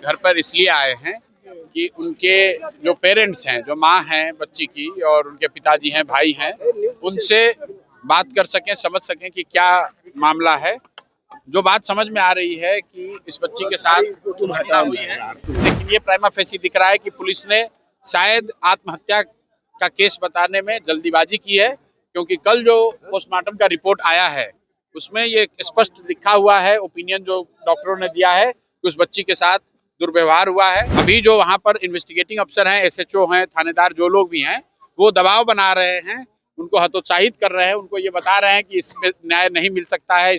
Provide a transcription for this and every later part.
घर पर इसलिए आए हैं कि उनके जो पेरेंट्स हैं, जो माँ हैं बच्ची की और उनके पिताजी हैं, भाई हैं, उनसे बात कर सकें, समझ सकें कि क्या मामला है। जो बात समझ में आ रही है कि इस बच्ची के साथ घटना हुई है, लेकिन ये प्राइमा फेसी दिख रहा है कि पुलिस ने शायद आत्महत्या का केस बताने में जल्दीबाजी की है, क्योंकि कल जो पोस्टमार्टम का रिपोर्ट आया है उसमें ये स्पष्ट लिखा हुआ है, ओपिनियन जो डॉक्टरों ने दिया है कि उस बच्ची के साथ दुर्व्यवहार हुआ है। अभी जो वहाँ पर इन्वेस्टिगेटिंग अफसर हैं, एसएचओ हैं, थानेदार, जो लोग भी हैं, वो दबाव बना रहे हैं, उनको हतोत्साहित कर रहे हैं, उनको ये बता रहे हैं कि इसमें न्याय नहीं मिल सकता है।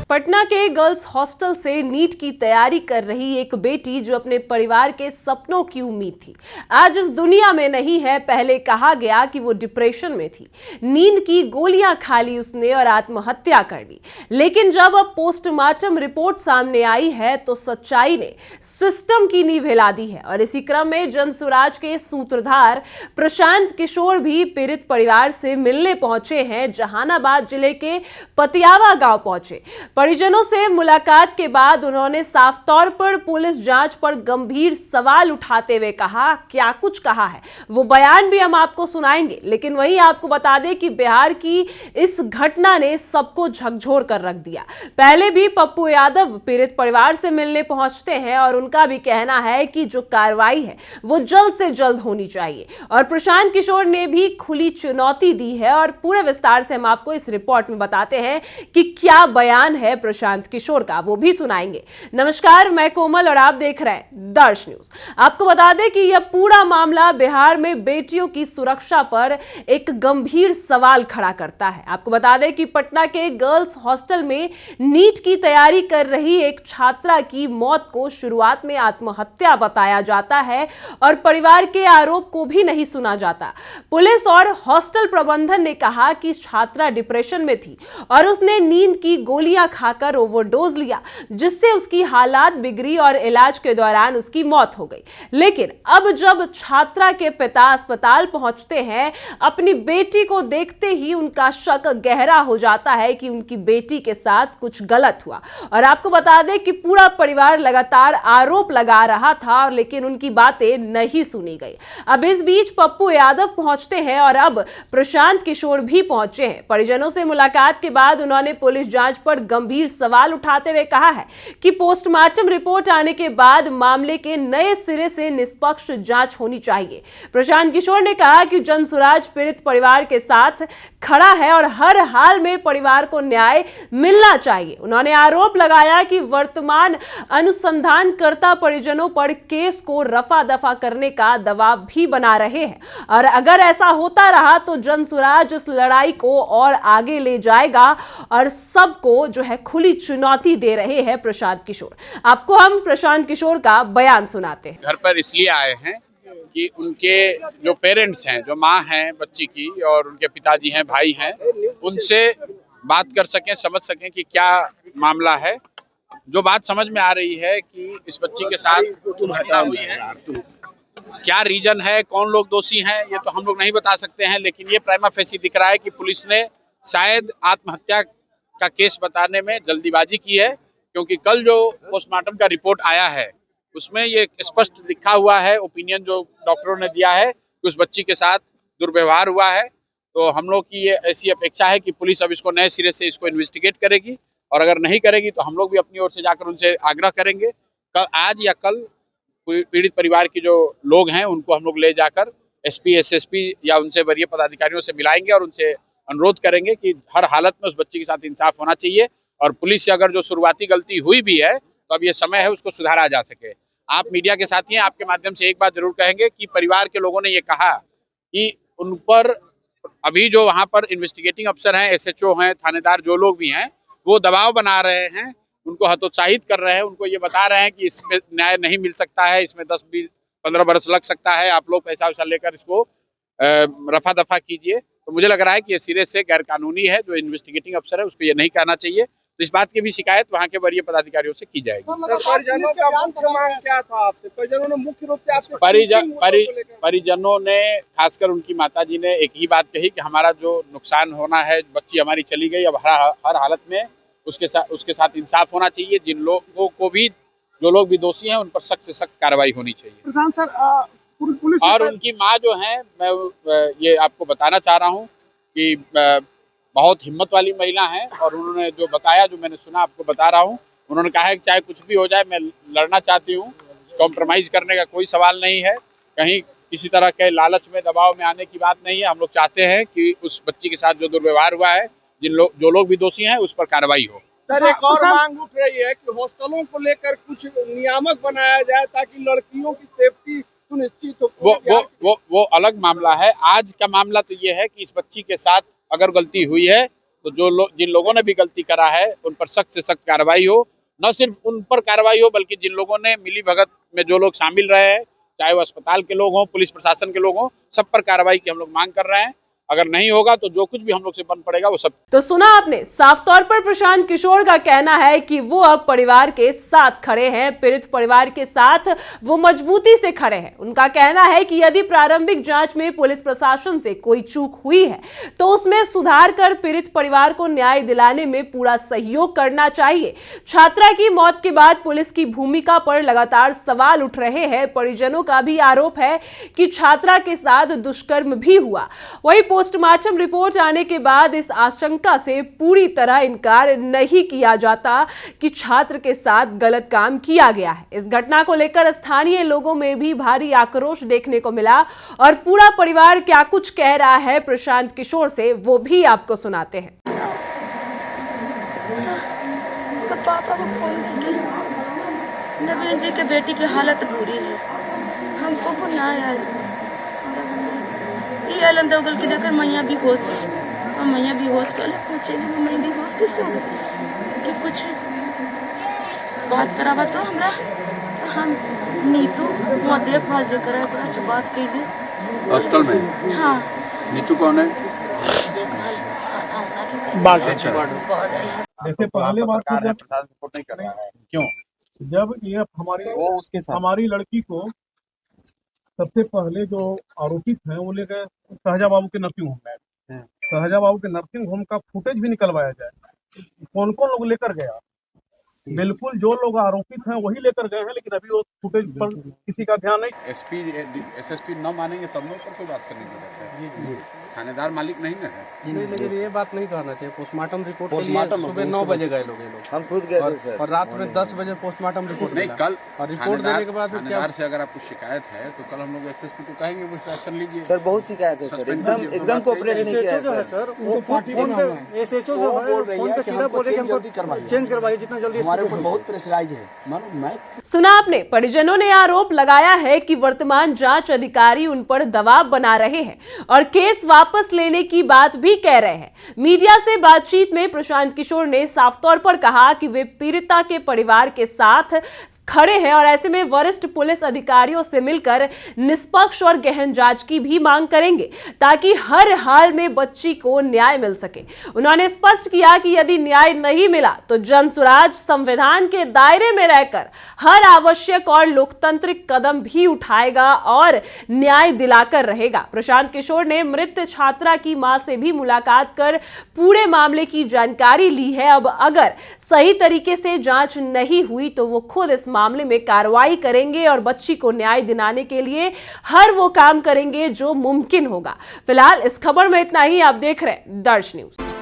पटना के गर्ल्स हॉस्टल से नीट की तैयारी कर रही एक बेटी जो अपने परिवार के सपनों की उम्मीद थी, आज इस दुनिया में नहीं है। पहले कहा गया कि वो डिप्रेशन में थी, नींद की गोलियां खा ली उसने और आत्महत्या कर ली। लेकिन जब अब पोस्टमार्टम रिपोर्ट सामने आई है तो सच्चाई ने सिस्टम की नींव हिला दी है। और इसी क्रम में जनसुराज के सूत्रधार प्रशांत किशोर भी पीड़ित परिवार से मिलने पहुंचे हैं। जहानाबाद जिले के पतियावा गांव पहुंचे। परिजनों से मुलाकात के बाद उन्होंने साफ तौर पर पुलिस जांच पर गंभीर सवाल उठाते हुए कहा, क्या कुछ कहा है वो बयान भी हम आपको सुनाएंगे। लेकिन वहीं आपको बता दें कि बिहार की इस घटना ने सबको झकझोर कर रख दिया। पहले भी पप्पू यादव पीड़ित परिवार से मिलने पहुंचते हैं और उनका भी कहना है कि जो कार्रवाई है वो जल्द से जल्द होनी चाहिए। और प्रशांत किशोर ने भी खुली चुनौती दी है और पूरे विस्तार से हम आपको इस रिपोर्ट में बताते हैं कि क्या बयान है प्रशांत किशोर का, वो भी सुनाएंगे। नमस्कार, मैं कोमल और आप देख रहे हैं दर्श न्यूज। आपको बता दें कि यह पूरा मामला बिहार में बेटियों की सुरक्षा पर एक गंभीर सवाल खड़ा करता है। आपको बता दें कि पटना के गर्ल्स हॉस्टल में नीट की तैयारी कर रही एक छात्रा की मौत को शुरुआत में आत्महत्या बताया जाता है और परिवार के आरोप को भी नहीं सुना जाता। पुलिस और हॉस्टल प्रबंधन ने कहा कि छात्रा डिप्रेशन में थी और उसने नींद की गोलियां खाकर ओवरडोज लिया, जिससे उसकी हालात बिगड़ी और इलाज के दौरान उसकी मौत हो गई। लेकिन अब जब छात्रा के पिता अस्पताल पहुंचते हैं, अपनी बेटी को देखते ही उनका शक गहरा हो जाता है कि उनकी बेटी के साथ कुछ गलत हुआ। और आपको बता दें कि पूरा परिवार लगातार आरोप लगा रहा था, लेकिन उनकी बातें नहीं सुनी गई। अब इस बीच पप्पू यादव पहुंचते हैं और अब प्रशांत किशोर भी पहुंचे हैं। परिजनों से मुलाकात के बाद उन्होंने पुलिस जांच पर गंभीर सवाल उठाते हुए कहा है कि पोस्टमार्टम रिपोर्ट आने के बाद मामले के नए सिरे से निष्पक्ष जांच होनी चाहिए। प्रशांत किशोर ने कहा कि जनसुराज पीड़ित परिवार के साथ खड़ा है और हर हाल में परिवार को न्याय मिलना चाहिए। उन्होंने आरोप लगाया कि वर्तमान अनुसंधानकर्ता परिजनों पर केस को रफा दफा करने का दबाव भी बना रहे हैं और अगर ऐसा होता रहा तो जनसुराज इस लड़ाई को और आगे ले जाएगा और सबको जो है खुली चुनौती दे रहे हैं प्रशांत किशोर। आपको हम प्रशांत किशोर का बयान सुनाते हैं। घर पर इसलिए आए हैं कि उनके जो पेरेंट्स हैं, जो माँ हैं बच्ची की और उनके पिताजी हैं, भाई हैं, उनसे बात कर सकें, समझ सकें कि क्या मामला है। जो बात समझ में आ रही है कि इस बच्ची के साथ घटना हुई है, क्या रीजन है, कौन लोग दोषी हैं, ये तो हम लोग नहीं बता सकते हैं। लेकिन ये प्राइमा फेसी दिख रहा है कि पुलिस ने शायद आत्महत्या का केस बताने में जल्दीबाजी की है, क्योंकि कल जो पोस्टमार्टम का रिपोर्ट आया है उसमें ये स्पष्ट लिखा हुआ है, ओपिनियन जो डॉक्टरों ने दिया है कि उस बच्ची के साथ दुर्व्यवहार हुआ है। तो हम लोग की ये ऐसी अपेक्षा है कि पुलिस अब इसको नए सिरे से इसको इन्वेस्टिगेट करेगी और अगर नहीं करेगी तो हम लोग भी अपनी ओर से जाकर उनसे आग्रह करेंगे। आज या कल पीड़ित परिवार के जो लोग हैं उनको हम लोग ले जाकर एसपी, एसएसपी या उनसे वरीय पदाधिकारियों से मिलाएंगे और उनसे अनुरोध करेंगे कि हर हालत में उस बच्ची के साथ इंसाफ होना चाहिए और पुलिस से अगर जो शुरुआती गलती हुई भी है तो अब ये समय है उसको सुधारा जा सके। आप मीडिया के साथी हैं, आपके माध्यम से एक बात जरूर कहेंगे कि परिवार के लोगों ने ये कहा कि उन पर अभी जो वहाँ पर इन्वेस्टिगेटिंग अफसर हैं, एसएचओ हैं, थानेदार, जो लोग भी हैं, वो दबाव बना रहे हैं, उनको हतोत्साहित कर रहे हैं, उनको ये बता रहे हैं कि इसमें न्याय नहीं मिल सकता है, इसमें 10, 20, 15 बरस लग सकता है, आप लोग पैसा वैसा लेकर इसको रफा दफा कीजिए। तो मुझे लग रहा है कि ये सिरे से गैर कानूनी है। जो इन्वेस्टिगेटिंग अफसर है उसको ये नहीं कहना चाहिए। तो इस बात की भी शिकायत वहाँ के वरीय पदाधिकारियों से की जाएगी। परिजनों का मुख्य मांग क्या था आपसे? परिजनों ने मुख्य रूप से आपसे परिजनों ने, खासकर उनकी माताजी ने एक ही बात कही कि हमारा जो नुकसान होना है, बच्ची हमारी चली गई, अब हर हालत में उसके साथ इंसाफ होना चाहिए। जिन लोगों को भी, जो लोग भी दोषी हैं, उन पर सख्त से सख्त कार्रवाई होनी चाहिए। प्रशांत सर, पुलिस और उनकी माँ जो है, मैं ये आपको बताना चाह रहा हूँ कि बहुत हिम्मत वाली महिला है, और उन्होंने जो बताया, जो मैंने सुना, आपको बता रहा हूँ। उन्होंने कहा है कि चाहे कुछ भी हो जाए, मैं लड़ना चाहती हूँ, कॉम्प्रोमाइज करने का कोई सवाल नहीं है, कहीं किसी तरह के लालच में, दबाव में आने की बात नहीं है। हम लोग चाहते हैं कि उस बच्ची के साथ जो दुर्व्यवहार हुआ है, जो लोग भी दोषी हैं, उस पर कार्रवाई हो। सर, एक और मांग उठ रही है कि हॉस्टलों को लेकर कुछ नियामक बनाया जाए ताकि लड़कियों की सेफ्टी सुनिश्चित हो। वो अलग मामला है। आज का मामला तो ये है कि इस बच्ची के साथ अगर गलती हुई है, तो जिन लोगों ने भी गलती करा है, उन पर सख्त से सख्त कार्रवाई हो। न सिर्फ उन पर कार्रवाई हो, बल्कि जिन लोगों ने मिली भगत में जो लोग शामिल रहे हैं, चाहे वो अस्पताल के लोग हों, पुलिस प्रशासन के लोग हों, सब पर कार्रवाई की हम लोग मांग कर रहे हैं। अगर नहीं होगा तो जो कुछ भी हम लोग से बन पड़ेगा वो सब। तो सुना आपने, साफ तौर पर प्रशांत किशोर का कहना है कि वो अब परिवार के साथ खड़े हैं, पीड़ित परिवार के साथ वो मजबूती से खड़े हैं। उनका कहना है कि यदि प्रारंभिक जांच में पुलिस प्रशासन से कोई चूक हुई है तो उसमें सुधार कर पीड़ित परिवार को न्याय दिलाने में पूरा सहयोग करना चाहिए। छात्रा की मौत के बाद पुलिस की भूमिका पर लगातार सवाल उठ रहे हैं। परिजनों का भी आरोप है कि छात्रा के साथ दुष्कर्म भी हुआ। वही पोस्टमार्टम रिपोर्ट आने के बाद इस आशंका से पूरी तरह इनकार नहीं किया जाता कि छात्र के साथ गलत काम किया गया है। इस घटना को लेकर स्थानीय लोगों में भी भारी आक्रोश देखने को मिला, और पूरा परिवार क्या कुछ कह रहा है प्रशांत किशोर से, वो भी आपको सुनाते हैं। पापा को फोन करके, नवीन जी के बेटी की हालत बुरी है, हमको को ना यार ये अलंदा उगल के देखकर मैया भी होश, और मैया भी होश कर पूछे मैं भी होश कैसे हो गई कि कुछ बात करावा तो हमरा, हम नीतू वो देखभाल जो करा ओकरा से बात कैली हॉस्टल में। हाँ, नीतू कौन है? बात जैसे पहले बात रिपोर्ट नहीं कर रहा है, क्यों? जब ये हमारी लड़की को सबसे पहले जो आरोपित हैं वो ले गए सहजा बाबू के नर्सिंग होम में। सहजा बाबू के नर्सिंग होम का फुटेज भी निकलवाया जाए, कौन कौन लोग लेकर गया। बिल्कुल जो लोग आरोपित हैं वही लेकर गए हैं, लेकिन अभी वो फुटेज पर किसी का ध्यान नहीं। एसएसपी न मानेंगे तब लोग पर कोई बात करने की जरूरत है। थानेदार मालिक नहीं ना है। नहीं, लेकिन ये बात नहीं करना चाहिए। पोस्टमार्टम रिपोर्ट के लिए सुबह 9 बजे गए लोग, हम खुद गए थे, और रात में 10 बजे पोस्टमार्टम रिपोर्ट नहीं। कल और रिपोर्ट देने के बाद थानेदार से अगर आपको शिकायत है तो कल हम लोग एसएसपी को कहेंगे वो एक्शन लीजिए। सर बहुत शिकायत है सर, एकदम कोऑपरेट नहीं किया है। जो है सर वो फोन पे एसएचओ जो है फोन पे सीधा बोले कि हमको चेंज करवाइए जितना जल्दी। हमारे ऊपर बहुत प्रेशराइज है। मैं सुना आपने, परिजनों ने आरोप लगाया है कि वर्तमान जांच अधिकारी उन पर दबाव बना रहे हैं और केस वापस लेने की बात भी कह रहे हैं। मीडिया से बातचीत में प्रशांत किशोर ने साफ तौर पर कहा कि वे पीड़िता के परिवार के साथ खड़े हैं, और ऐसे में वरिष्ठ पुलिस अधिकारियों से मिलकर निष्पक्ष और गहन जांच की भी मांग करेंगे, ताकि हर हाल में बच्ची को न्याय मिल सके। उन्होंने स्पष्ट किया कि यदि न्याय नहीं मिला तो जनसुराज संविधान के दायरे में रहकर हर आवश्यक और लोकतांत्रिक कदम भी उठाएगा और न्याय दिलाकर रहेगा। प्रशांत किशोर ने मृत छात्रा की मां से भी मुलाकात कर पूरे मामले की जानकारी ली है। अब अगर सही तरीके से जांच नहीं हुई तो वो खुद इस मामले में कार्रवाई करेंगे और बच्ची को न्याय दिलाने के लिए हर वो काम करेंगे जो मुमकिन होगा। फिलहाल इस खबर में इतना ही। आप देख रहे हैं दर्श न्यूज।